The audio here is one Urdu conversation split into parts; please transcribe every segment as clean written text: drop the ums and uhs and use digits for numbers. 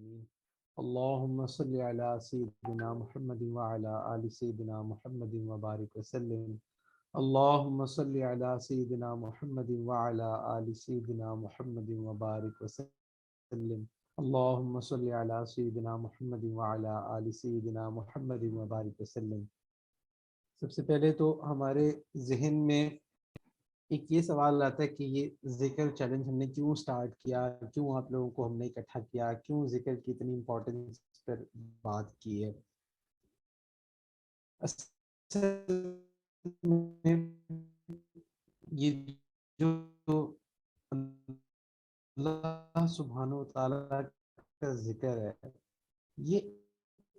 آمین۔ اللهم صل على سيدنا محمد وعلى آل سيدنا محمد وبارك وسلم۔ اللهم صل على سيدنا محمد وعلى آل سيدنا محمد وبارك وسلم۔ اللهم صل على سيدنا محمد وعلى آل سيدنا محمد وبارك وسلم۔ سب سے پہلے تو ہمارے ذہن میں ایک یہ سوال آتا ہے کہ یہ ذکر چیلنج ہم نے کیوں سٹارٹ کیا، کیوں آپ لوگوں کو ہم نے اکٹھا کیا، کیوں ذکر کی اتنی امپورٹنس پر بات کی ہے۔ اصل میں یہ جو اللہ سبحانہ و تعالیٰ کا ذکر ہے، یہ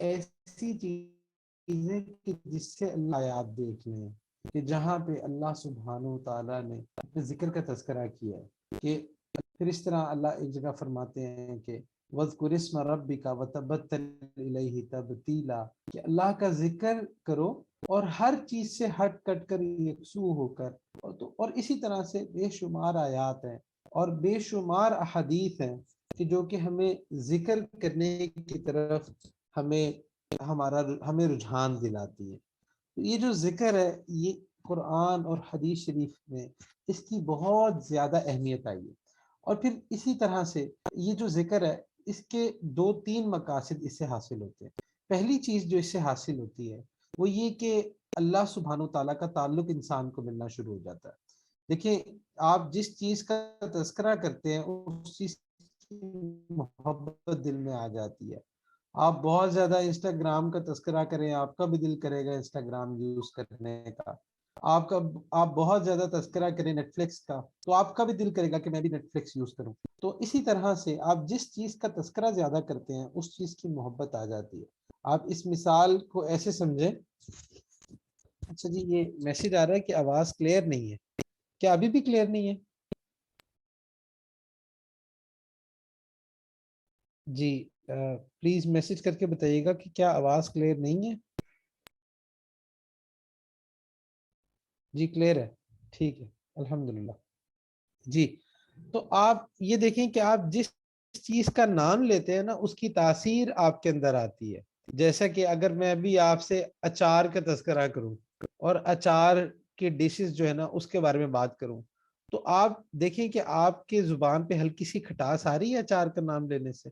ایسی چیز ہے کہ جس سے اللہ آیات دیکھ لیں کہ جہاں پہ اللہ سبحانہ و تعالیٰ نے اپنے ذکر کا تذکرہ کیا ہے، کہ پھر اس طرح اللہ ایک جگہ فرماتے ہیں کہ وَاذْكُرِ اسْمَ رَبِّكَ وَتَبَتَّلْ إِلَيْهِ تَبْتِيلًا، کہ اللہ کا ذکر کرو اور ہر چیز سے ہٹ کٹ کر یکسو ہو کر، اور اسی طرح سے بے شمار آیات ہیں اور بے شمار احادیث ہیں کہ جو کہ ہمیں ذکر کرنے کی طرف ہمیں رجحان دلاتی ہے۔ تو یہ جو ذکر ہے، یہ قرآن اور حدیث شریف میں اس کی بہت زیادہ اہمیت آئی ہے۔ اور پھر اسی طرح سے یہ جو ذکر ہے، اس کے 2-3 مقاصد اس سے حاصل ہوتے ہیں۔ پہلی چیز جو اس سے حاصل ہوتی ہے وہ یہ کہ اللہ سبحانہ و تعالیٰ کا تعلق انسان کو ملنا شروع ہو جاتا ہے۔ دیکھیں، آپ جس چیز کا تذکرہ کرتے ہیں اس چیز کی محبت دل میں آ جاتی ہے۔ آپ بہت زیادہ انسٹاگرام کا تذکرہ کریں، آپ کا بھی دل کرے گا انسٹاگرام یوز کرنے کا۔ آپ بہت زیادہ تذکرہ کریں نیٹ فلکس کا، تو آپ کا بھی دل کرے گا کہ میں بھی نیٹ فلکس یوز کروں۔ تو اسی طرح سے آپ جس چیز کا تذکرہ زیادہ کرتے ہیں اس چیز کی محبت آ جاتی ہے۔ آپ اس مثال کو ایسے سمجھیں۔ اچھا جی، یہ میسج آ رہا ہے کہ آواز کلیئر نہیں ہے، کیا ابھی بھی کلیئر نہیں ہے؟ جی پلیز میسج کر کے بتائیے گا کہ کیا آواز کلیئر نہیں ہے۔ جی کلیئر ہے، ٹھیک ہے، الحمدللہ۔ جی تو آپ یہ دیکھیں کہ آپ جس چیز کا نام لیتے ہیں نا، اس کی تاثیر آپ کے اندر آتی ہے۔ جیسا کہ اگر میں ابھی آپ سے اچار کا تذکرہ کروں اور اچار کے ڈشز جو ہے نا اس کے بارے میں بات کروں، تو آپ دیکھیں کہ آپ کے زبان پہ ہلکی سی کھٹاس آ رہی ہے اچار کا نام لینے سے،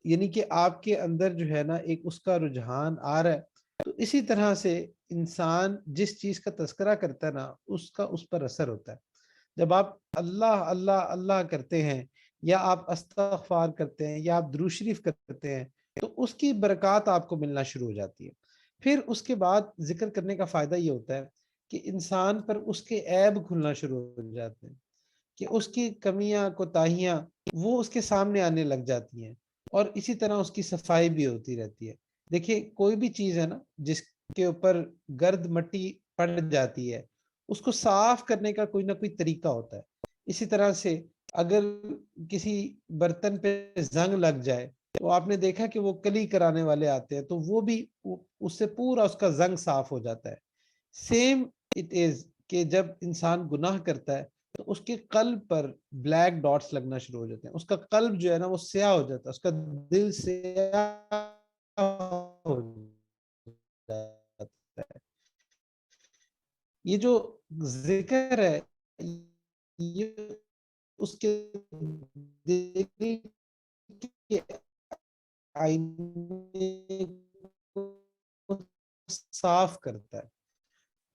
یعنی کہ آپ کے اندر جو ہے نا ایک اس کا رجحان آ رہا ہے۔ تو اسی طرح سے انسان جس چیز کا تذکرہ کرتا ہے نا، اس کا اس پر اثر ہوتا ہے۔ جب آپ اللہ اللہ اللہ کرتے ہیں، یا آپ استغفار کرتے ہیں، یا آپ درود شریف کرتے ہیں، تو اس کی برکات آپ کو ملنا شروع ہو جاتی ہے۔ پھر اس کے بعد ذکر کرنے کا فائدہ یہ ہوتا ہے کہ انسان پر اس کے عیب کھلنا شروع ہو جاتے ہیں، کہ اس کی کمیاں کوتاہیاں وہ اس کے سامنے آنے لگ جاتی ہیں، اور اسی طرح اس کی صفائی بھی ہوتی رہتی ہے۔ دیکھیے، کوئی بھی چیز ہے نا جس کے اوپر گرد مٹی پڑ جاتی ہے، اس کو صاف کرنے کا کوئی نہ کوئی طریقہ ہوتا ہے۔ اسی طرح سے اگر کسی برتن پہ زنگ لگ جائے تو آپ نے دیکھا کہ وہ کلی کرانے والے آتے ہیں، تو وہ بھی اس سے پورا اس کا زنگ صاف ہو جاتا ہے۔ سیم اٹ از کہ جب انسان گناہ کرتا ہے تو اس کے قلب پر بلیک ڈاٹس لگنا شروع ہو جاتے ہیں، اس کا قلب جو ہے نا وہ سیاہ ہو جاتا ہے، اس کا دل سیاہ ہو جاتا ہے۔ یہ جو ذکر ہے، یہ اس کے دل کے آئینے کو صاف کرتا ہے۔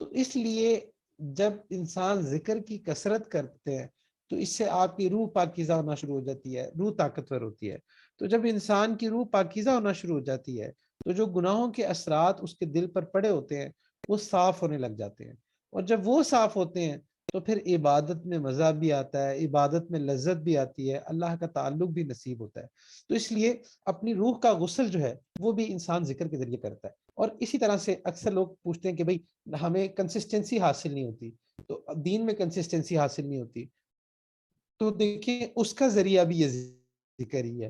تو اس لیے جب انسان ذکر کی کثرت کرتے ہیں تو اس سے آپ کی روح پاکیزہ ہونا شروع ہو جاتی ہے، روح طاقتور ہوتی ہے۔ تو جب انسان کی روح پاکیزہ ہونا شروع ہو جاتی ہے تو جو گناہوں کے اثرات اس کے دل پر پڑے ہوتے ہیں وہ صاف ہونے لگ جاتے ہیں، اور جب وہ صاف ہوتے ہیں تو پھر عبادت میں مزہ بھی آتا ہے، عبادت میں لذت بھی آتی ہے، اللہ کا تعلق بھی نصیب ہوتا ہے۔ تو اس لیے اپنی روح کا غسل جو ہے وہ بھی انسان ذکر کے ذریعے کرتا ہے۔ اور اسی طرح سے اکثر لوگ پوچھتے ہیں کہ بھئی ہمیں کنسسٹنسی حاصل نہیں ہوتی، تو دین میں کنسسٹنسی حاصل نہیں ہوتی، تو دیکھیں اس کا ذریعہ بھی یہ ذکر ہی ہے۔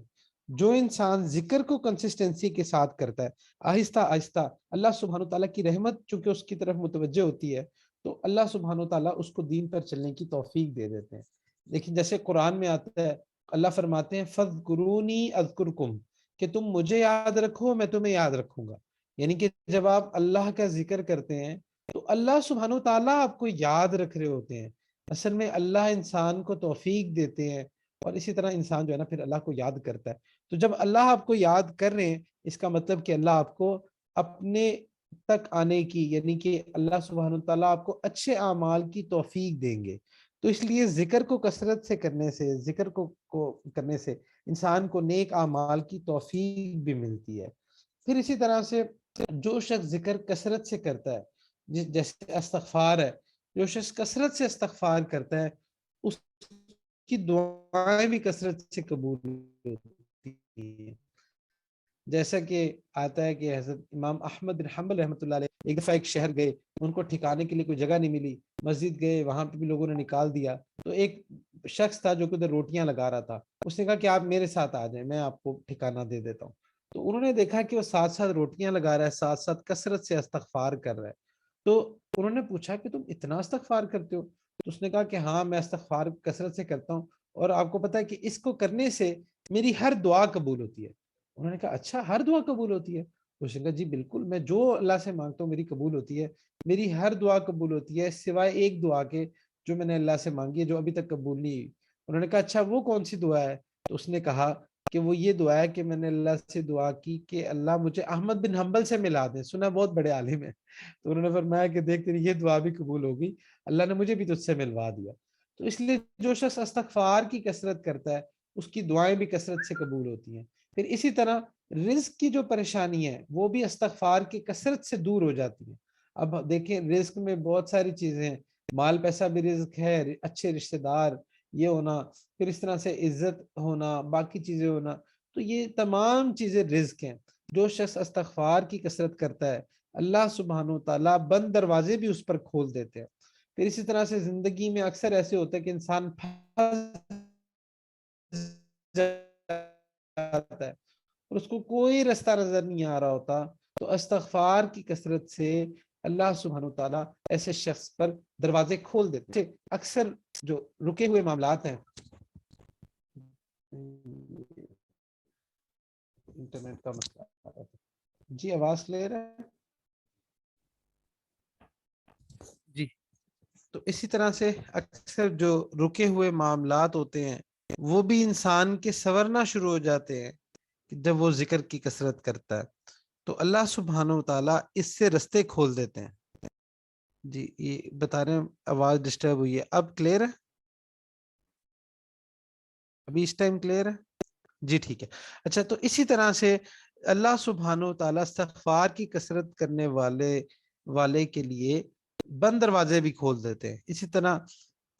جو انسان ذکر کو کنسسٹنسی کے ساتھ کرتا ہے، آہستہ آہستہ اللہ سبحانہ تعالیٰ کی رحمت چونکہ اس کی طرف متوجہ ہوتی ہے، تو اللہ سبحانہ تعالیٰ اس کو دین پر چلنے کی توفیق دے دیتے ہیں۔ لیکن جیسے قرآن میں آتا ہے، اللہ فرماتے ہیں فَاذْكُرُونِي أَذْكُرْكُمْ، کہ تم مجھے یاد رکھو میں تمہیں یاد رکھوں گا. یعنی کہ جب آپ اللہ کا ذکر کرتے ہیں تو اللہ سبحانہ و تعالیٰ آپ کو یاد رکھ رہے ہوتے ہیں. اصل میں اللہ انسان کو توفیق دیتے ہیں اور اسی طرح انسان جو ہے نا پھر اللہ کو یاد کرتا ہے. تو جب اللہ آپ کو یاد کر رہے ہیں اس کا مطلب کہ اللہ آپ کو اپنے تک آنے کی، یعنی کہ اللہ سبحانہ تعالیٰ آپ کو اچھے اعمال کی توفیق دیں گے. تو اس لیے ذکر کو کثرت سے کرنے سے، ذکر کو کرنے سے انسان کو نیک اعمال کی توفیق بھی ملتی ہے. پھر اسی طرح سے جو شخص ذکر کثرت سے کرتا ہے، جیسے استغفار ہے، جو شخص کثرت سے استغفار کرتا ہے اس کی دعائیں بھی کثرت سے قبول ہوتی ہیں. جیسا کہ آتا ہے کہ حضرت امام احمد بن حنبل رحمۃ اللہ علیہ ایک دفعہ ایک شہر گئے، ان کو ٹھکانے کے لیے کوئی جگہ نہیں ملی، مسجد گئے، وہاں پہ بھی لوگوں نے نکال دیا. تو ایک شخص تھا جو کہ ادھر روٹیاں لگا رہا تھا، اس نے کہا کہ آپ میرے ساتھ آ جائیں، میں آپ کو ٹھکانہ دے دیتا ہوں. تو انہوں نے دیکھا کہ وہ ساتھ ساتھ روٹیاں لگا رہا ہے، ساتھ ساتھ کثرت سے استغفار کر رہا ہے. تو انہوں نے پوچھا کہ تم اتنا استغفار کرتے ہو؟ تو اس نے کہا کہ ہاں میں استغفار کثرت سے کرتا ہوں، اور آپ کو پتا ہے کہ اس کو کرنے سے میری ہر دعا قبول ہوتی ہے. انہوں نے کہا اچھا ہر دعا قبول ہوتی ہے؟ اس نے کہا جی بالکل، میں جو اللہ سے مانگتا ہوں میری قبول ہوتی ہے، میری ہر دعا قبول ہوتی ہے سوائے ایک دعا کے جو میں نے اللہ سے مانگی ہے جو ابھی تک قبول نہیں ہوئی. انہوں نے کہا اچھا وہ کون سی دعا ہے؟ تو اس نے کہا کہ وہ یہ دعا ہے کہ میں نے اللہ سے دعا کی کہ اللہ مجھے احمد بن حنبل سے ملا دیں، سنا بہت بڑے عالم ہیں. تو انہوں نے فرمایا کہ دیکھ تیری یہ دعا بھی قبول ہوگی، اللہ نے مجھے بھی تجھ سے ملوا دیا. تو اس لیے جو شخص استغفار کی کثرت کرتا ہے اس کی دعائیں بھی کثرت سے قبول ہوتی ہیں. پھر اسی طرح رزق کی جو پریشانی ہے وہ بھی استغفار کی کثرت سے دور ہو جاتی ہے. اب دیکھیں رزق میں بہت ساری چیزیں ہیں، مال پیسہ بھی رزق ہے، اچھے رشتہ دار یہ ہونا، پھر اس طرح سے عزت ہونا، باقی چیزیں ہونا، تو یہ تمام چیزیں رزق ہیں. جو شخص استغفار کی کثرت کرتا ہے اللہ سبحانہ و تعالیٰ بند دروازے بھی اس پر کھول دیتے ہیں. پھر اسی طرح سے زندگی میں اکثر ایسے ہوتا ہے کہ انسان پھنس جاتا ہے اور اس کو کوئی رستہ نظر نہیں آ رہا ہوتا، تو استغفار کی کثرت سے اللہ سبحانہ وتعالی ایسے شخص پر دروازے کھول دیتے ہیں. اکثر جو رکے ہوئے معاملات ہیں، انٹرنیٹ کا مسئلہ، جی آواز لے رہے ہیں جی. تو اسی طرح سے اکثر جو رکے ہوئے معاملات ہوتے ہیں وہ بھی انسان کے سنورنا شروع ہو جاتے ہیں جب وہ ذکر کی کثرت کرتا ہے. تو اللہ سبحانہ و تعالیٰ اس سے رستے کھول دیتے ہیں. جی یہ بتا رہے ہیں آواز ڈسٹرب ہوئی ہے، اب کلیئر ہے؟ ابھی اس ٹائم کلیئر ہے؟ جی ٹھیک ہے. اچھا تو اسی طرح سے اللہ سبحانہ و تعالیٰ استغفار کی کثرت کرنے والے کے لیے بند دروازے بھی کھول دیتے ہیں. اسی طرح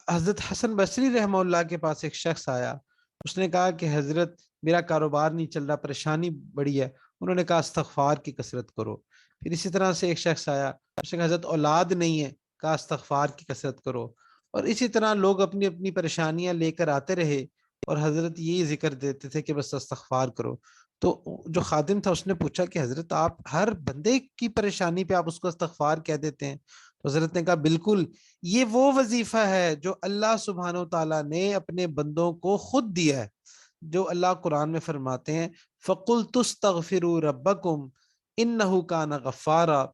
حضرت حسن بصری رحمہ اللہ کے پاس ایک شخص آیا، اس نے کہا کہ حضرت میرا کاروبار نہیں چل رہا، پریشانی بڑی ہے. انہوں نے کہا استغفار کی کثرت کرو. پھر اسی طرح سے ایک شخص آیا، اس نے کہا حضرت اولاد نہیں ہے، کہا استغفار کی کثرت کرو. اور اسی طرح لوگ اپنی اپنی پریشانیاں لے کر آتے رہے اور حضرت یہی ذکر دیتے تھے کہ بس استغفار کرو. تو جو خادم تھا اس نے پوچھا کہ حضرت آپ ہر بندے کی پریشانی پہ آپ اس کو استغفار کہہ دیتے ہیں؟ تو حضرت نے کہا بالکل، یہ وہ وظیفہ ہے جو اللہ سبحانہ و تعالیٰ نے اپنے بندوں کو خود دیا ہے. جو اللہ قرآن میں فرماتے ہیں فَقُلْتُ اسْتَغْفِرُوا رَبَّكُمْ إِنَّهُ كَانَ غَفَّارًا،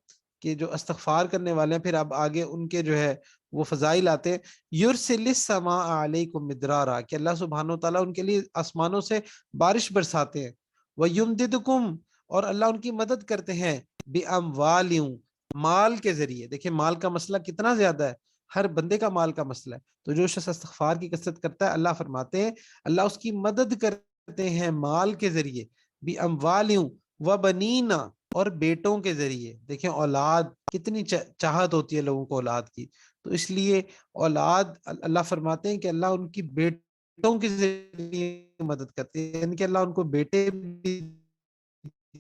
کہ جو استغفار کرنے والے ہیں، پھر اب آگے ان کے جو ہے وہ فضائل آتے ہیں. یُرْسِلِ السَّمَاءَ عَلَيْكُمْ مِدْرَارًا، کہ اللہ سبحانہ و تعالیٰ ان کے لیے آسمانوں سے بارش برساتے ہیں. وَيُمْدِدُكُمْ، اور اللہ ان کی مدد کرتے ہیں، بِأَمْوَالٍ، مال کے ذریعے. دیکھیں مال کا مسئلہ کتنا زیادہ ہے، ہر بندے کا مال کا مسئلہ ہے. تو جو شخص استغفار کی کثرت کرتا ہے اللہ فرماتے ہیں اللہ اس کی مدد کرتے ہیں مال کے ذریعے، بِأَمْوَالٍ وَبَنِينَ، اور بیٹوں کے ذریعے. دیکھیں اولاد کتنی چاہت ہوتی ہے لوگوں کو اولاد کی، تو اس لیے اولاد اللہ فرماتے ہیں کہ اللہ ان کی بیٹوں کے ذریعے مدد کرتے ہیں، یعنی کہ اللہ ان کو بیٹے بھی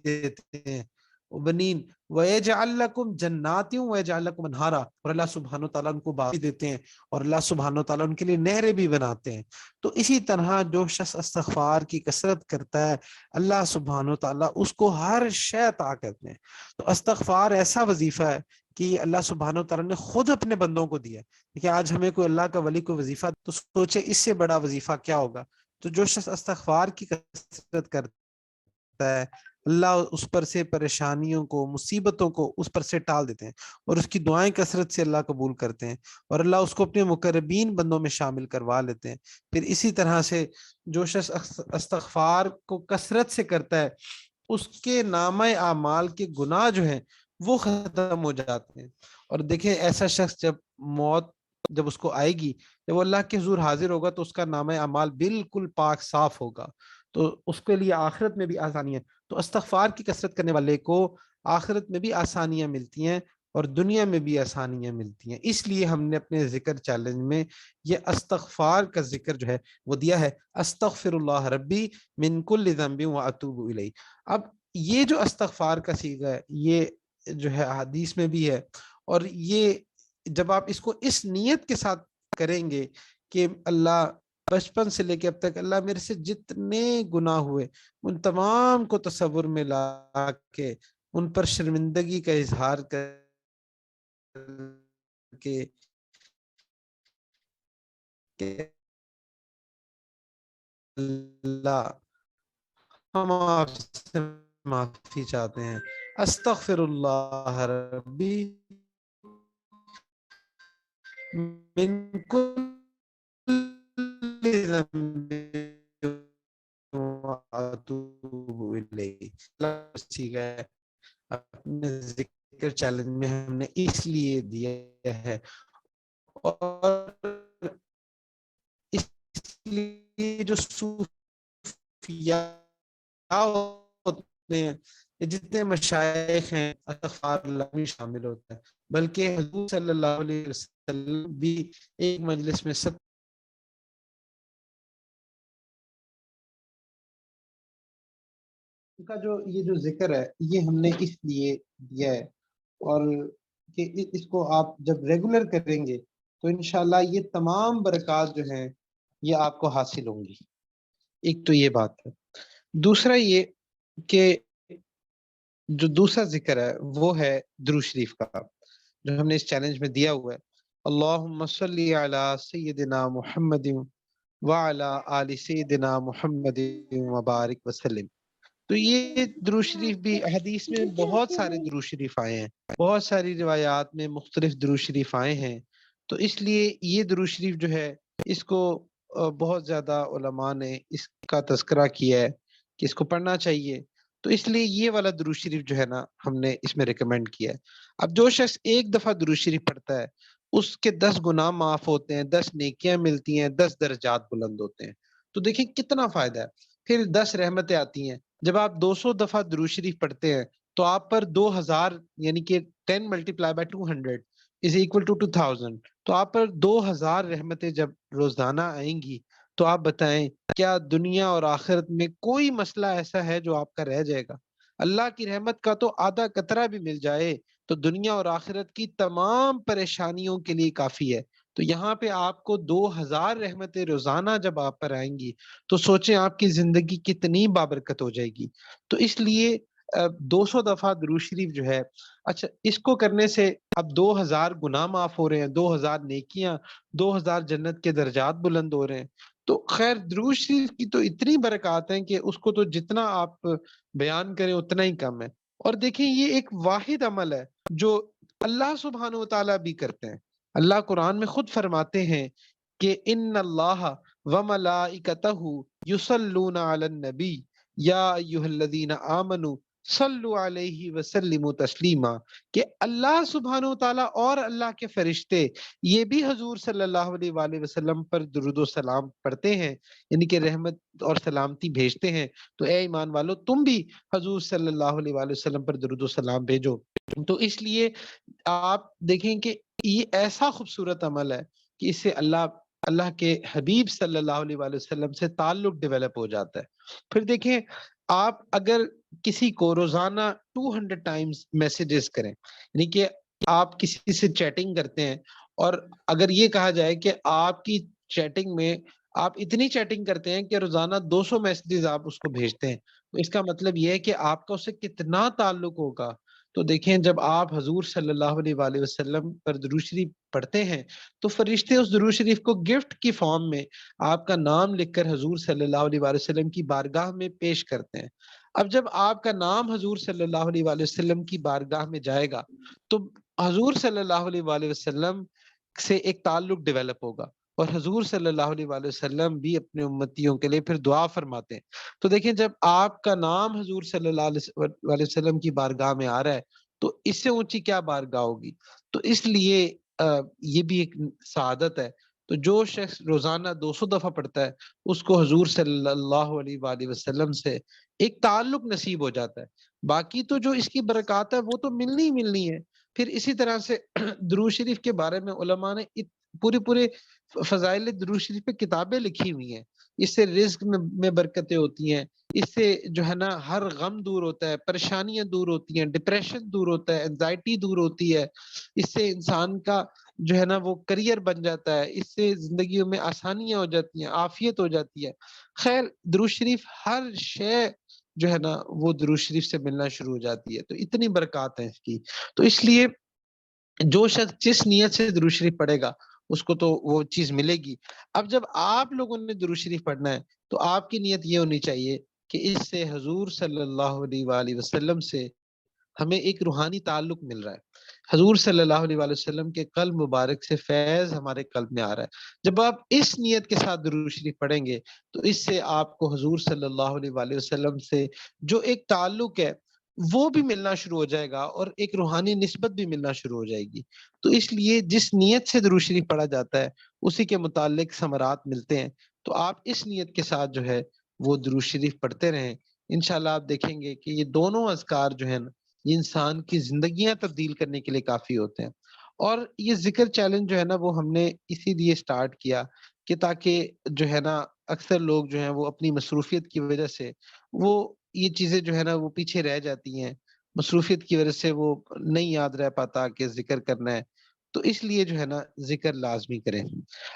دیتے ہیں. بنین وَيَجْعَلْ لَكُمْ جَنَّاتٍ وَيَجْعَلْ لَكُمْ أَنْهَارًا، اور اللہ سبحانہ وتعالیٰ ان کو باغ دیتے ہیں اور اللہ سبحانہ وتعالیٰ ان کے لیے نہریں بھی بناتے ہیں. تو اسی طرح جو شخص استغفار کی کثرت کرتا ہے اللہ سبحانہ وتعالیٰ اس کو ہر شے عطا کرتے ہیں. تو استغفار ایسا وظیفہ ہے کہ اللہ سبحانہ وتعالیٰ نے خود اپنے بندوں کو دیا. دیکھیں آج ہمیں کوئی اللہ کا ولی کوئی وظیفہ تو سوچے اس سے بڑا وظیفہ کیا ہوگا. تو جو شخص استغفار کی کثرت کرتا کرتا ہے اللہ اس پر سے پریشانیوں کو مصیبتوں کو اس پر سے ٹال دیتے ہیں اور اس کی دعائیں کثرت سے اللہ قبول کرتے ہیں اور اللہ اس کو اپنے مقربین بندوں میں شامل کروا لیتے ہیں۔ پھر اسی طرح سے جو شخص استغفار کو کثرت سے کرتا ہے اس کے نامہ اعمال کے گناہ جو ہیں وہ ختم ہو جاتے ہیں۔ اور دیکھیں ایسا شخص جب اس کو آئے گی، جب وہ اللہ کے حضور حاضر ہوگا تو اس کا نامہ اعمال بالکل پاک صاف ہوگا، تو اس کے لیے آخرت میں بھی آسانی ہے۔ تو استغفار کی کثرت کرنے والے کو آخرت میں بھی آسانیاں ملتی ہیں اور دنیا میں بھی آسانیاں ملتی ہیں۔ اس لیے ہم نے اپنے ذکر چیلنج میں یہ استغفار کا ذکر جو ہے وہ دیا ہے، استغفر اللہ ربی من کل ذنب واتوب الیہ۔ اب یہ جو استغفار کا صیغہ ہے یہ جو ہے حدیث میں بھی ہے، اور یہ جب آپ اس کو اس نیت کے ساتھ کریں گے کہ اللہ بچپن سے لے کے اب تک اللہ میرے سے جتنے گناہ ہوئے ان تمام کو تصور میں لا کے ان پر شرمندگی کا اظہار کر کے اللہ ہم آپ سے معافی چاہتے ہیں، استغفر اللہ ربی من کل ذنب واتوب الیہ۔ ٹھیک ہے، اپنے ذکر چیلنج میں ہم نے اس لیے دیا ہے، اور اس لیے جو صوفیاء ہوتے ہیں جتنے مشائخ ہیں استغفار اللہ بھی شامل ہوتا ہے، بلکہ حضور صلی اللہ علیہ وسلم بھی ایک مجلس میں سب کا یہ جو ذکر ہے یہ ہم نے اس لیے دیا ہے، اور کہ اس کو آپ جب ریگولر کریں گے تو انشاءاللہ یہ تمام برکات جو ہیں یہ آپ کو حاصل ہوں گی۔ ایک تو یہ بات ہے، دوسرا یہ کہ جو دوسرا ذکر ہے وہ ہے درود شریف کا، جو ہم نے اس چیلنج میں دیا ہوا ہے، اللہم صلی علی سیدنا محمد وعلی آل سیدنا محمد وبارک وسلم۔ تو یہ درود شریف بھی حدیث میں بہت سارے درود شریف آئے ہیں، بہت ساری روایات میں مختلف درود شریف آئے ہیں، تو اس لیے یہ درود شریف جو ہے اس کو بہت زیادہ علماء نے اس کا تذکرہ کیا ہے کہ اس کو پڑھنا چاہیے، تو اس لیے یہ والا درود شریف جو ہے نا ہم نے اس میں ریکمینڈ کیا ہے۔ اب جو شخص ایک دفعہ درود شریف پڑھتا ہے اس کے 10 گناہ معاف ہوتے ہیں، 10 نیکیاں ملتی ہیں، 10 درجات بلند ہوتے ہیں، تو دیکھیں کتنا فائدہ ہے۔ پھر 10 رحمتیں آتی ہیں، جب آپ 200 دفعہ درود شریف پڑھتے ہیں تو آپ پر 2000 یعنی کہ 10 multiply by 200 is equal to 2000، تو آپ پر 2000 رحمتیں جب روزانہ آئیں گی تو آپ بتائیں کیا دنیا اور آخرت میں کوئی مسئلہ ایسا ہے جو آپ کا رہ جائے گا؟ اللہ کی رحمت کا تو آدھا قطرہ بھی مل جائے تو دنیا اور آخرت کی تمام پریشانیوں کے لیے کافی ہے۔ تو یہاں پہ آپ کو 2000 رحمتیں روزانہ جب آپ پر آئیں گی تو سوچیں آپ کی زندگی کتنی بابرکت ہو جائے گی۔ تو اس لیے 200 دفعہ درود شریف جو ہے، اچھا اس کو کرنے سے اب 2000 گناہ معاف ہو رہے ہیں، 2000 نیکیاں، 2000 جنت کے درجات بلند ہو رہے ہیں۔ تو خیر درود شریف کی تو اتنی برکات ہیں کہ اس کو تو جتنا آپ بیان کریں اتنا ہی کم ہے۔ اور دیکھیں یہ ایک واحد عمل ہے جو اللہ سبحانہ و تعالیٰ بھی کرتے ہیں۔ اللہ قرآن میں خود فرماتے ہیں کہ ان اللہ وملائکتہ یصلون علی النبی یا ایھا الذین آمنوا صلو علیہ وسلموا تسلیما، کہ اللہ سبحانہ و تعالیٰ اور اللہ کے فرشتے یہ بھی حضور صلی اللہ علیہ وآلہ وسلم پر درود و سلام پڑھتے ہیں، یعنی کہ رحمت اور سلامتی بھیجتے ہیں۔ تو اے ایمان والو تم بھی حضور صلی اللہ علیہ وآلہ وسلم پر درود و سلام بھیجو۔ تو اس لیے آپ دیکھیں کہ یہ ایسا خوبصورت عمل ہے کہ اس سے اللہ کے حبیب صلی اللہ علیہ وآلہ وسلم سے تعلق ڈیولپ ہو جاتا ہے۔ پھر دیکھیں آپ اگر کسی کو روزانہ 200 ٹائمز میسیجز کریں، یعنی کہ آپ کسی سے چیٹنگ کرتے ہیں اور اگر یہ کہا جائے کہ آپ کی چیٹنگ میں آپ اتنی چیٹنگ کرتے ہیں کہ روزانہ 200 میسیجز آپ اس کو بھیجتے ہیں، تو اس کا مطلب یہ ہے کہ آپ کا اس سے کتنا تعلق ہوگا۔ تو دیکھیں جب آپ حضور صلی اللہ علیہ وآلہ وسلم پر درود شریف پڑھتے ہیں تو فرشتے اس درود شریف کو گفٹ کی فارم میں آپ کا نام لکھ کر حضور صلی اللہ علیہ وآلہ وسلم کی بارگاہ میں پیش کرتے ہیں۔ اب جب آپ کا نام حضور صلی اللہ علیہ وآلہ وسلم کی بارگاہ میں جائے گا تو حضور صلی اللہ علیہ وآلہ وسلم سے ایک تعلق ڈیولپ ہوگا، اور حضور صلی اللہ علیہ وآلہ وسلم بھی اپنے امتیوں کے لیے پھر دعا فرماتے ہیں۔ تو دیکھیں جب آپ کا نام حضور صلی اللہ علیہ وسلم کی بارگاہ میں آ رہا ہے تو اس سے اونچی کیا بارگاہ ہوگی؟ تو اس لیے یہ بھی ایک سعادت ہے۔ تو جو شخص روزانہ 200 دفعہ پڑھتا ہے اس کو حضور صلی اللہ علیہ وآلہ وسلم سے ایک تعلق نصیب ہو جاتا ہے۔ باقی تو جو اس کی برکات ہے وہ تو ملنی ہی ملنی ہے۔ پھر اسی طرح سے درود شریف کے بارے میں علماء نے پورے فضائل درود شریف پہ کتابیں لکھی ہوئی ہیں۔ اس سے رزق میں برکتیں ہوتی ہیں، اس سے جو ہے نا ہر غم دور ہوتا ہے، پریشانیاں دور ہوتی ہیں، ڈپریشن دور ہوتا ہے، انزائٹی دور ہوتی ہے، اس سے انسان کا جو ہے نا وہ کریئر بن جاتا ہے، اس سے زندگیوں میں آسانیاں ہو جاتی ہیں، عافیت ہو جاتی ہے۔ خیر درود شریف ہر شے جو ہے نا وہ درود شریف سے ملنا شروع ہو جاتی ہے، تو اتنی برکات ہیں اس کی۔ تو اس لیے جو شخص جس نیت سے درود شریف پڑھے گا اس کو تو وہ چیز ملے گی۔ اب جب آپ لوگوں نے درود شریف پڑھنا ہے تو آپ کی نیت یہ ہونی چاہیے کہ اس سے حضور صلی اللہ علیہ وآلہ وسلم سے ہمیں ایک روحانی تعلق مل رہا ہے، حضور صلی اللہ علیہ وآلہ وسلم کے قلب مبارک سے فیض ہمارے قلب میں آ رہا ہے۔ جب آپ اس نیت کے ساتھ درود شریف پڑھیں گے تو اس سے آپ کو حضور صلی اللہ علیہ وآلہ وسلم سے جو ایک تعلق ہے وہ بھی ملنا شروع ہو جائے گا، اور ایک روحانی نسبت بھی ملنا شروع ہو جائے گی۔ تو اس لیے جس نیت سے درود شریف پڑھا جاتا ہے اسی کے متعلق ثمرات ملتے ہیں۔ تو آپ اس نیت کے ساتھ جو ہے وہ درود شریف پڑھتے رہیں، انشاءاللہ آپ دیکھیں گے کہ یہ دونوں اذکار جو ہیں یہ انسان کی زندگیاں تبدیل کرنے کے لیے کافی ہوتے ہیں۔ اور یہ ذکر چیلنج جو ہے نا وہ ہم نے اسی لیے سٹارٹ کیا کہ تاکہ جو ہے نا اکثر لوگ جو ہیں وہ اپنی مصروفیت کی وجہ سے وہ یہ چیزیں جو ہے نا وہ پیچھے رہ جاتی ہیں، مصروفیت کی وجہ سے وہ نہیں یاد رہ پاتا کہ ذکر کرنا ہے، تو اس لیے جو ہے نا ذکر لازمی کریں۔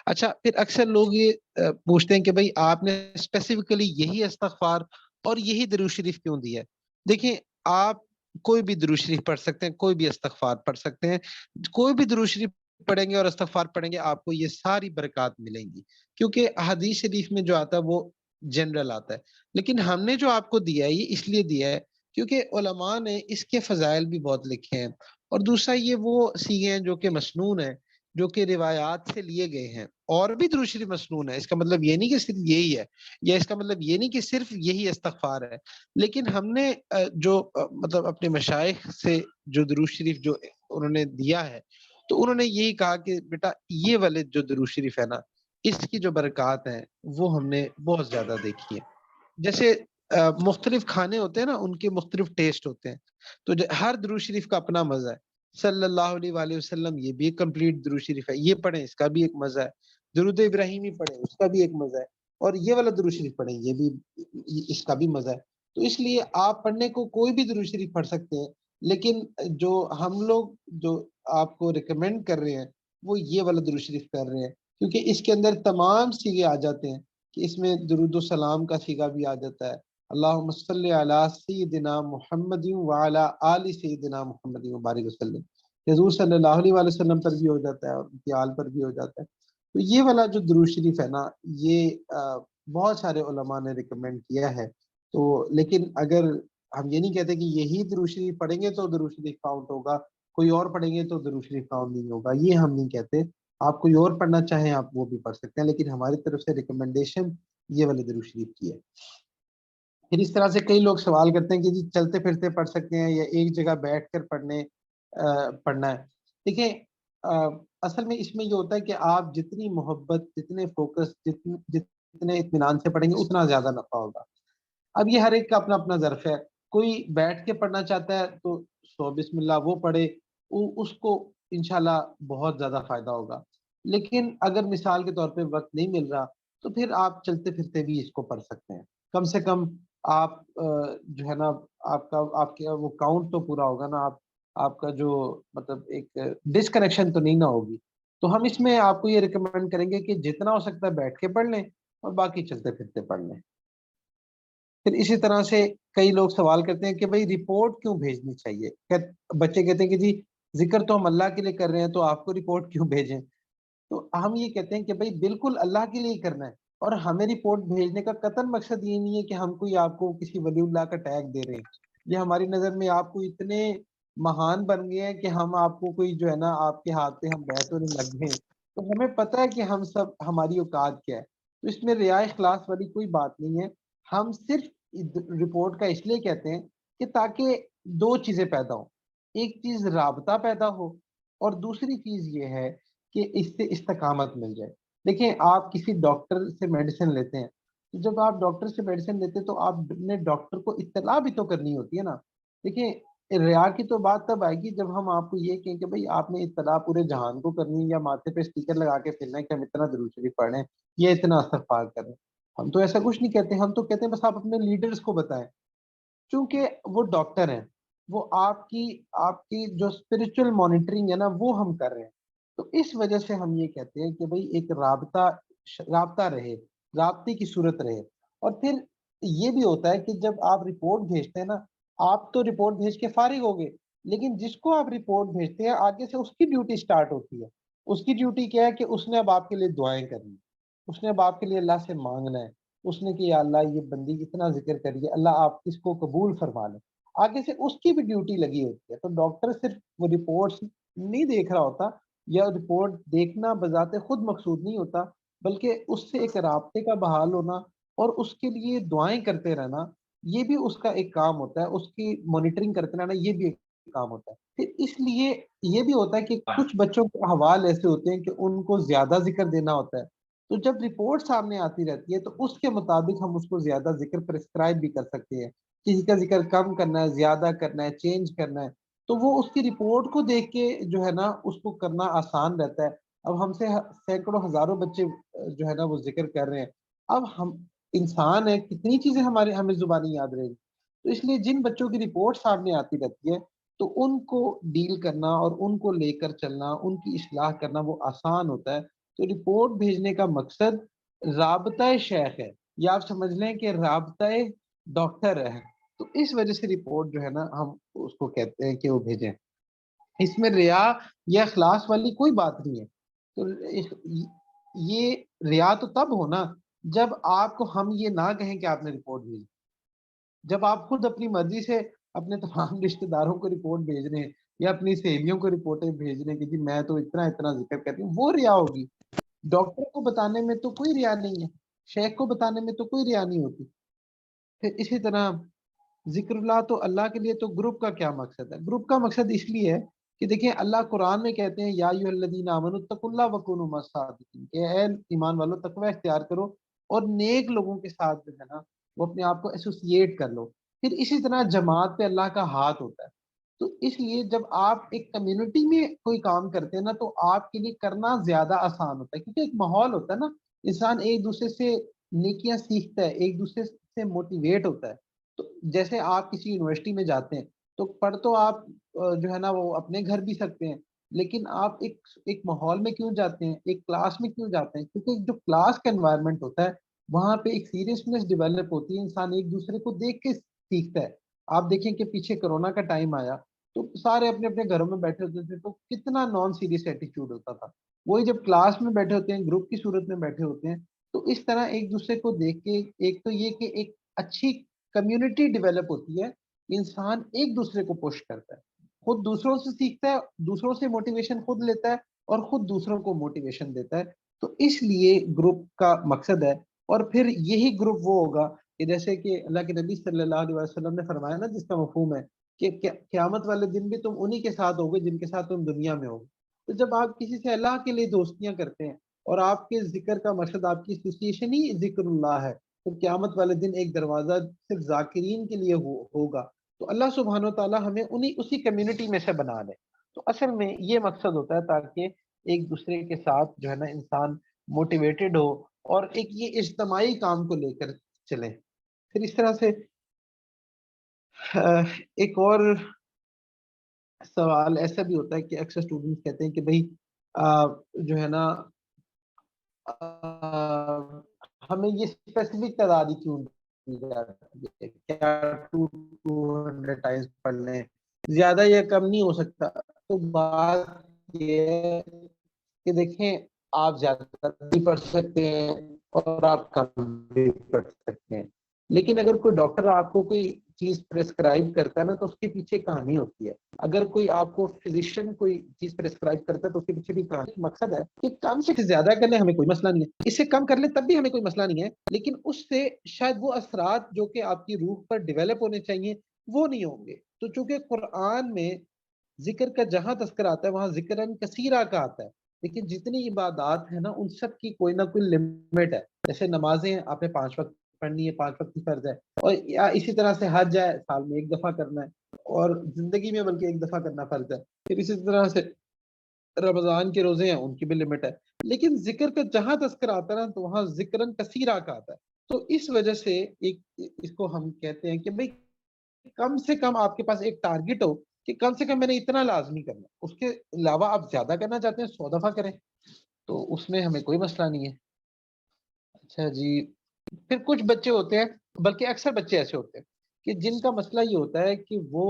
اچھا پھر اکثر لوگ یہ پوچھتے ہیں کہ بھئی آپ نے اسپیسیفکلی یہی استغفار اور یہی درود شریف کیوں دیا ہے؟ دیکھیں آپ کوئی بھی درود شریف پڑھ سکتے ہیں، کوئی بھی استغفار پڑھ سکتے ہیں، کوئی بھی درود شریف پڑھیں گے اور استغفار پڑھیں گے آپ کو یہ ساری برکات ملیں گی، کیونکہ حدیث شریف میں جو آتا ہے وہ جنرل آتا ہے، لیکن ہم نے جو آپ کو دیا ہے یہ اس لیے دیا ہے کیونکہ علماء نے اس کے فضائل بھی بہت لکھے ہیں، اور دوسرا یہ وہ سیغے ہیں جو کہ مسنون ہیں، جو کہ روایات سے لیے گئے ہیں۔ اور بھی درود شریف مسنون ہے، اس کا مطلب یہ نہیں کہ صرف یہی ہے، یا اس کا مطلب یہ نہیں کہ صرف یہی استغفار ہے، لیکن ہم نے جو مطلب اپنے مشائخ سے جو درود شریف جو انہوں نے دیا ہے تو انہوں نے یہی کہا کہ بیٹا یہ والے جو درود شریف ہے نا اس کی جو برکات ہیں وہ ہم نے بہت زیادہ دیکھی ہیں۔ جیسے مختلف کھانے ہوتے ہیں نا ان کے مختلف ٹیسٹ ہوتے ہیں، تو ہر درود شریف کا اپنا مزہ ہے۔ صلی اللہ علیہ وآلہ وسلم یہ بھی ایک کمپلیٹ درود شریف ہے، یہ پڑھیں اس کا بھی ایک مزہ ہے، درود ابراہیمی پڑھیں اس کا بھی ایک مزہ ہے، اور یہ والا درود شریف پڑھیں یہ بھی اس کا بھی مزہ ہے۔ تو اس لیے آپ پڑھنے کو کوئی بھی درود شریف پڑھ سکتے ہیں، لیکن جو ہم لوگ جو آپ کو ریکمینڈ کر رہے ہیں وہ یہ والا درود شریف کر رہے ہیں، کیونکہ اس کے اندر تمام سیغے آ جاتے ہیں، کہ اس میں درود و سلام کا سیغہ بھی آ جاتا ہے، اللہم صلی علی سیدنا محمد وعلی آل سیدنا محمد مبارک وسلم، حضور صلی اللہ علیہ وآلہ وسلم پر بھی ہو جاتا ہے اور ان کی آل پر بھی ہو جاتا ہے۔ تو یہ والا جو درود شریف ہے نا یہ بہت سارے علماء نے ریکمینڈ کیا ہے، تو لیکن اگر ہم یہ نہیں کہتے کہ یہی درود شریف پڑھیں گے تو درود شریف کاؤنٹ ہوگا، کوئی اور پڑھیں گے تو درود شریف کاؤنٹ نہیں ہوگا، یہ ہم نہیں کہتے۔ آپ کوئی اور پڑھنا چاہیں آپ وہ بھی پڑھ سکتے ہیں، لیکن ہماری طرف سے ریکمنڈیشن یہ والے درود شریف کی ہے۔ پھر اس طرح سے کئی لوگ سوال کرتے ہیں کہ جی چلتے پھرتے پڑھ سکتے ہیں یا ایک جگہ بیٹھ کر پڑھنا ہے؟ دیکھیں اصل میں اس میں یہ ہوتا ہے کہ آپ جتنی محبت، جتنے فوکس، جتنے اطمینان سے پڑھیں گے اتنا زیادہ نفع ہوگا۔ اب یہ ہر ایک کا اپنا اپنا ظرف ہے، کوئی بیٹھ کے پڑھنا چاہتا ہے تو 100 بسم اللہ وہ پڑھے، اس کو انشاءاللہ بہت زیادہ فائدہ ہوگا۔ لیکن اگر مثال کے طور پہ وقت نہیں مل رہا تو پھر آپ چلتے پھرتے بھی اس کو پڑھ سکتے ہیں، کم سے کم آپ جو ہے نا آپ کا وہ کاؤنٹ تو پورا ہوگا نا، آپ کا جو مطلب ایک ڈسکنیکشن تو نہیں نہ ہوگی۔ تو ہم اس میں آپ کو یہ ریکمینڈ کریں گے کہ جتنا ہو سکتا ہے بیٹھ کے پڑھ لیں اور باقی چلتے پھرتے پڑھ لیں۔ پھر اسی طرح سے کئی لوگ سوال کرتے ہیں کہ بھئی رپورٹ کیوں بھیجنی چاہیے؟ بچے کہتے ہیں کہ جی ذکر تو ہم اللہ کے لیے کر رہے ہیں تو آپ کو رپورٹ کیوں بھیجیں؟ تو ہم یہ کہتے ہیں کہ بھئی بالکل اللہ کے لیے کرنا ہے، اور ہمیں رپورٹ بھیجنے کا قطعاً مقصد یہ نہیں ہے کہ ہم کوئی آپ کو کسی ولی اللہ کا ٹیگ دے رہے ہیں، یہ ہماری نظر میں آپ کو اتنے مہان بن گئے ہیں کہ ہم آپ کو کوئی جو ہے نا آپ کے ہاتھ پہ ہم بیت ہونے لگ گئے ہیں۔ تو ہمیں پتہ ہے کہ ہم سب ہماری اوقات کیا ہے، تو اس میں ریا اخلاص والی کوئی بات نہیں ہے۔ ہم صرف رپورٹ کا اس لیے کہتے ہیں کہ تاکہ دو چیزیں پیدا ہوں، ایک چیز رابطہ پیدا ہو، اور دوسری چیز یہ ہے کہ اس سے استقامت مل جائے۔ دیکھیں آپ کسی ڈاکٹر سے میڈیسن لیتے ہیں، تو جب آپ ڈاکٹر سے میڈیسن لیتے ہیں تو آپ نے ڈاکٹر کو اطلاع بھی تو کرنی ہوتی ہے نا۔ دیکھیں ریا کی تو بات تب آئے گی جب ہم آپ کو یہ کہیں کہ بھائی آپ نے اطلاع پورے جہان کو کرنی ہے، یا ماتھے پہ اسٹیکر لگا کے پھرنا ہے کہ ہم اتنا درود شریف پڑھ رہے ہیں یا اتنا استغفار کر رہے ہیں۔ ہم تو ایسا کچھ نہیں کہتے، ہم تو کہتے ہیں بس آپ اپنے لیڈرز کو بتائیں، چونکہ وہ ڈاکٹر ہیں، وہ آپ کی جو اسپرچل مانیٹرنگ ہے نا وہ ہم کر رہے ہیں۔ تو اس وجہ سے ہم یہ کہتے ہیں کہ بھئی ایک رابطہ رہے، رابطے کی صورت رہے۔ اور پھر یہ بھی ہوتا ہے کہ جب آپ رپورٹ بھیجتے ہیں نا، آپ تو رپورٹ بھیج کے فارغ ہو گئے، لیکن جس کو آپ رپورٹ بھیجتے ہیں آگے سے اس کی ڈیوٹی سٹارٹ ہوتی ہے۔ اس کی ڈیوٹی کیا ہے کہ اس نے اب آپ کے لیے دعائیں کرنی، اس نے اب آپ کے لیے اللہ سے مانگنا ہے، اس نے کہ یا اللہ یہ بندی اتنا ذکر کریے، اللہ آپ اس کو قبول فرما لیں، آگے سے اس کی بھی ڈیوٹی لگی ہوتی ہے۔ تو ڈاکٹر صرف وہ رپورٹس نہیں دیکھ رہا ہوتا، یا رپورٹ دیکھنا بذات خود مقصود نہیں ہوتا، بلکہ اس سے ایک رابطے کا بحال ہونا اور اس کے لیے دعائیں کرتے رہنا، یہ بھی اس کا ایک کام ہوتا ہے، اس کی مانیٹرنگ کرتے رہنا یہ بھی ایک کام ہوتا ہے۔ پھر اس لیے یہ بھی ہوتا ہے کہ کچھ بچوں کے احوال ایسے ہوتے ہیں کہ ان کو زیادہ ذکر دینا ہوتا ہے، تو جب رپورٹ سامنے آتی رہتی ہے تو اس کے مطابق ہم اس کو زیادہ ذکر پرسکرائب بھی کر سکتے ہیں، کسی کا ذکر کم کرنا ہے، زیادہ کرنا ہے، چینج کرنا ہے، تو وہ اس کی رپورٹ کو دیکھ کے جو ہے نا اس کو کرنا آسان رہتا ہے۔ اب ہم سے سینکڑوں ہزاروں بچے جو ہے نا وہ ذکر کر رہے ہیں، اب ہم انسان ہیں، کتنی چیزیں ہمیں زبانی یاد رہے گی، تو اس لیے جن بچوں کی رپورٹ سامنے آتی رہتی ہے تو ان کو ڈیل کرنا اور ان کو لے کر چلنا، ان کی اصلاح کرنا وہ آسان ہوتا ہے۔ تو رپورٹ بھیجنے کا مقصد رابطہ شیخ ہے، یا آپ سمجھ لیں کہ رابطہ ڈاکٹر ہے، تو اس وجہ سے رپورٹ جو ہے نا ہم اس کو کہتے ہیں کہ وہ بھیجیں۔ اس میں ریا یا اخلاص والی کوئی بات نہیں ہے۔ تو یہ ریا تو تب ہونا جب آپ کو ہم یہ نہ کہیں کہ آپ نے رپورٹ بھیجی، جب آپ خود اپنی مرضی سے اپنے تمام رشتہ داروں کو رپورٹ بھیج رہے ہیں یا اپنی سہیلیوں کو رپورٹیں بھیج رہے ہیں کہ جی میں تو اتنا اتنا ذکر کرتی ہوں، وہ ریا ہوگی۔ ڈاکٹر کو بتانے میں تو کوئی ریا نہیں ہے، شیخ کو بتانے میں تو کوئی ریا نہیں ہوتی۔ پھر اسی طرح ذکر اللہ تو اللہ کے لیے، تو گروپ کا کیا مقصد ہے؟ گروپ کا مقصد اس لیے ہے کہ دیکھیں اللہ قرآن میں کہتے ہیں یا ایھا الذین آمنوا اتقوا اللہ وکونوا مع الصادقین، کہ اے ایمان والو تقوی اختیار کرو اور نیک لوگوں کے ساتھ جو ہے نا وہ اپنے آپ کو ایسوسیٹ کر لو۔ پھر اسی طرح جماعت پہ اللہ کا ہاتھ ہوتا ہے۔ تو اس لیے جب آپ ایک کمیونٹی میں کوئی کام کرتے ہیں نا تو آپ کے لیے کرنا زیادہ آسان ہوتا ہے، کیونکہ ایک ماحول ہوتا ہے نا، انسان ایک دوسرے سے نیکیاں سیکھتا ہے، ایک دوسرے سے موٹیویٹ ہوتا ہے۔ تو جیسے آپ کسی یونیورسٹی میں جاتے ہیں تو پڑھ تو آپ جو ہے نا وہ اپنے گھر بھی سکتے ہیں، لیکن آپ ایک ماحول میں کیوں جاتے ہیں، ایک کلاس میں کیوں جاتے ہیں؟ کیونکہ جو کلاس کا انوائرمنٹ ہوتا ہے وہاں پہ ایک سیریسنیس ڈیولپ ہوتی ہے، انسان ایک دوسرے کو دیکھ کے سیکھتا ہے۔ آپ دیکھیں کہ پیچھے کرونا کا ٹائم آیا تو سارے اپنے اپنے گھروں میں بیٹھے ہوتے تھے، تو کتنا نان سیریس ایٹیچیوڈ ہوتا تھا۔ وہی جب کلاس میں بیٹھے ہوتے ہیں، گروپ کی صورت میں بیٹھے ہوتے ہیں، تو اس طرح ایک دوسرے کو دیکھ کے ایک تو یہ کہ ایک اچھی کمیونٹی ڈیولپ ہوتی ہے، انسان ایک دوسرے کو پش کرتا ہے، خود دوسروں سے سیکھتا ہے، دوسروں سے موٹیویشن خود لیتا ہے اور خود دوسروں کو موٹیویشن دیتا ہے۔ تو اس لیے گروپ کا مقصد ہے۔ اور پھر یہی گروپ وہ ہوگا کہ جیسے کہ اللہ کے نبی صلی اللہ علیہ وسلم نے فرمایا نا، جس کا مفہوم ہے کہ قیامت والے دن بھی تم انہی کے ساتھ ہوگے جن کے ساتھ تم دنیا میں ہوگے۔ تو جب آپ کسی سے اللہ کے لیے دوستیاں کرتے ہیں اور آپ کے ذکر کا مقصد، آپ کی ایسوسیشن ہی ذکر اللہ ہے، تو قیامت والے دن ایک دروازہ صرف ذاکرین کے لیے ہوگا، تو اللہ سبحانہ و تعالیٰ ہمیں اسی کمیونٹی میں سے بنا لے۔ تو اصل میں یہ مقصد ہوتا ہے تاکہ ایک دوسرے کے ساتھ جو ہے نا انسان موٹیویٹڈ ہو اور ایک یہ اجتماعی کام کو لے کر چلیں۔ پھر اس طرح سے ایک اور سوال ایسا بھی ہوتا ہے کہ اکثر اسٹوڈنٹس کہتے ہیں کہ بھائی جو ہے نا ہمیں یہ اسپیسیفک تعداد ہی کیوں دی جاتی ہے، کیا 200 ٹائمز پڑھ لیں، زیادہ یا کم نہیں ہو سکتا؟ تو بات یہ ہے کہ دیکھیں آپ زیادہ نہیں پڑھ سکتے ہیں، اور آپ کم بھی کر سکتے ہیں. لیکن اگر کوئی ڈاکٹر آپ کو کوئی چیز پرسکرائب کرتا ہے نا تو اس کے پیچھے کہانی ہوتی ہے. اگر کوئی آپ کو فزیشین کوئی چیز پرسکرائب کرتا ہے تو اس کے پیچھے بھی کہانی. مقصد ہے کہ کم سے زیادہ کر لیں ہمیں کوئی مسئلہ نہیں ہے, اس سے کم کر لیں تب بھی ہمیں کوئی مسئلہ نہیں ہے, لیکن اس سے شاید وہ اثرات جو کہ آپ کی روح پر ڈیولپ ہونے چاہیے وہ نہیں ہوں گے. تو چونکہ قرآن میں ذکر کا جہاں تذکر آتا ہے وہاں ذکرن کثیرہ کا آتا ہے, لیکن جتنی عبادات ہیں نا ان سب کی کوئی نہ کوئی لمٹ ہے. جیسے نمازیں آپ نے 5 وقت پڑھنی ہے, 5 وقت کی فرض ہے, اور یا اسی طرح سے حج ہے سال میں 1 دفعہ کرنا ہے, اور زندگی میں بلکہ 1 دفعہ کرنا فرض ہے. پھر اسی طرح سے رمضان کے روزے ہیں ان کی بھی لمٹ ہے. لیکن ذکر کا جہاں تذکر آتا ہے نا تو وہاں ذکرن کثیرہ کا آتا ہے. تو اس وجہ سے ایک اس کو ہم کہتے ہیں کہ بھئی کم سے کم آپ کے پاس ایک ٹارگٹ ہو کہ کم سے کم میں نے اتنا لازمی کرنا, اس کے علاوہ آپ زیادہ کرنا چاہتے ہیں 100 دفعہ کریں تو اس میں ہمیں کوئی مسئلہ نہیں ہے. اچھا جی, پھر کچھ بچے ہوتے ہیں, بلکہ اکثر بچے ایسے ہوتے ہیں کہ جن کا مسئلہ یہ ہوتا ہے کہ وہ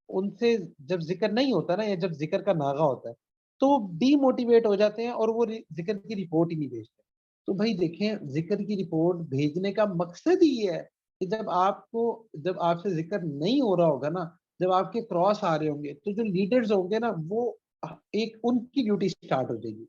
ان سے جب ذکر نہیں ہوتا نا یا جب ذکر کا ناغہ ہوتا ہے تو ڈی موٹیویٹ ہو جاتے ہیں اور وہ ذکر کی رپورٹ ہی نہیں بھیجتے. تو بھائی دیکھیں, ذکر کی رپورٹ بھیجنے کا مقصد ہی یہ ہے کہ جب آپ سے ذکر نہیں ہو رہا ہوگا نا, جب آپ کے کراس آ رہے ہوں گے تو جو لیڈرز ہوں گے نا وہ ایک ان کی ڈیوٹی سٹارٹ ہو جائے گی.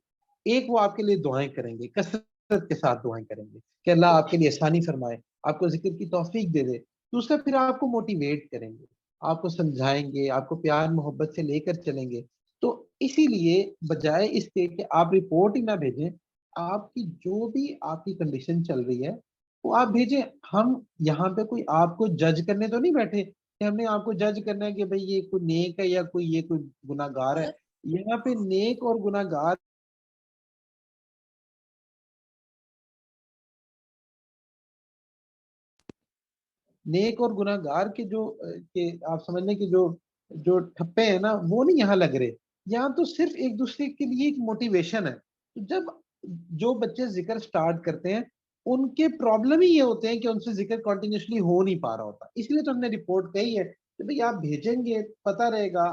ایک وہ آپ کے لیے دعائیں کریں گے, کثرت کے ساتھ دعائیں کریں گے کہ اللہ آپ کے لیے آسانی فرمائے, آپ کو ذکر کی توفیق دے دے. دوسرا پھر آپ کو موٹیویٹ کریں گے, آپ کو سمجھائیں گے, آپ کو پیار محبت سے لے کر چلیں گے. تو اسی لیے بجائے اس کے کہ آپ رپورٹ ہی نہ بھیجیں, آپ کی جو بھی آپ کی کنڈیشن چل رہی ہے وہ آپ بھیجیں. ہم یہاں پہ کوئی آپ کو جج کرنے تو نہیں بیٹھے کہ ہم نے آپ کو جج کرنا ہے کہ بھئی یہ کوئی نیک ہے یا یہ کوئی گناہ گار ہے. یہاں پہ نیک اور گناہ گار اور گناہ گار کے جو کہ آپ سمجھ لیں کہ جو ٹھپے ہیں نا وہ نہیں یہاں لگ رہے. یہاں تو صرف ایک دوسرے کے لیے ایک موٹیویشن ہے. تو جب جو بچے ذکر سٹارٹ کرتے ہیں ان کے پرابلم ہی یہ ہوتے ہیں کہ ان سے ذکر کنٹینیوسلی ہو نہیں پا رہا ہوتا. اس لیے تو ہم نے رپورٹ کہی ہے کہ بھئی آپ بھیجیں گے پتہ رہے گا,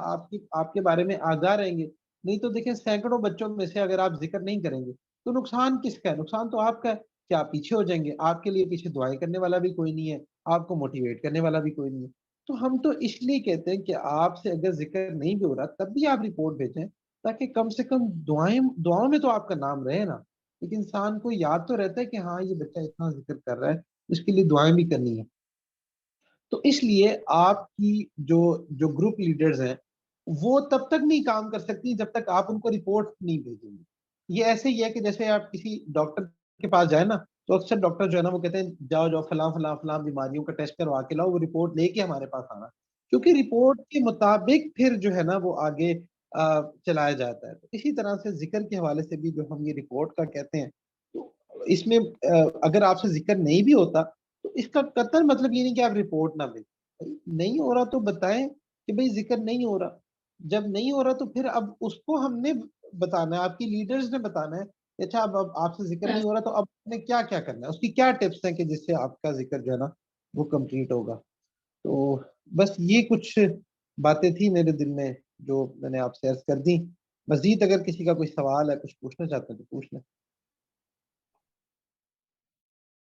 آپ کے بارے میں آگاہ رہیں گے. نہیں تو دیکھیں سینکڑوں بچوں میں سے اگر آپ ذکر نہیں کریں گے تو نقصان کس کا ہے؟ نقصان تو آپ کا ہے کہ آپ پیچھے ہو جائیں گے. آپ کے لیے پیچھے دعائیں کرنے والا بھی کوئی نہیں ہے, آپ کو موٹیویٹ کرنے والا بھی کوئی نہیں ہے. تو ہم تو اس لیے کہتے ہیں کہ آپ سے اگر ذکر نہیں بھی ہو رہا تب بھی آپ رپورٹ بھیجیں تاکہ کم سے کم دعاؤں میں تو آپ کا نام رہے نا. لیکن انسان کو یاد تو رہتا ہے کہ ہاں یہ بچہ اتنا ذکر کر رہا ہے, اس کے لیے دعائیں بھی کرنی ہے. تو اس لیے آپ کی جو گروپ لیڈرز ہیں وہ تب تک نہیں کام کر سکتی جب تک آپ ان کو رپورٹ نہیں بھیجیں گے. یہ ایسے ہی ہے کہ جیسے آپ کسی ڈاکٹر کے پاس جائیں نا تو اکثر ڈاکٹر جو ہے نا وہ کہتے ہیں جاؤ فلاں فلاں فلاں بیماریوں کا ٹیسٹ کروا کے لاؤ, وہ رپورٹ لے کے ہمارے پاس آنا, کیونکہ رپورٹ کے مطابق پھر جو ہے نا وہ آگے چلایا جاتا ہے. تو اسی طرح سے ذکر کے حوالے سے بھی جو ہم یہ رپورٹ کا کہتے ہیں تو اس میں اگر آپ سے ذکر نہیں بھی ہوتا تو اس کا قطعاً مطلب یہ نہیں کہ آپ رپورٹ نہ دیں. نہیں ہو رہا تو بتائیں کہ بھئی ذکر نہیں ہو رہا. جب نہیں ہو رہا تو پھر اب اس کو ہم نے بتانا ہے, آپ کی لیڈرز نے بتانا ہے کہ اچھا اب آپ سے ذکر نہیں ہو رہا تو اب نے کیا کیا کرنا ہے, اس کی کیا ٹپس ہیں کہ جس سے آپ کا ذکر جو ہے نا وہ کمپلیٹ ہوگا. تو بس یہ کچھ باتیں تھی میرے دل میں جو میں نے آپ سے عرض کر دی. مزید اگر کسی کا کوئی سوال ہے, کچھ پوچھنا چاہتے ہیں تو پوچھ لیں.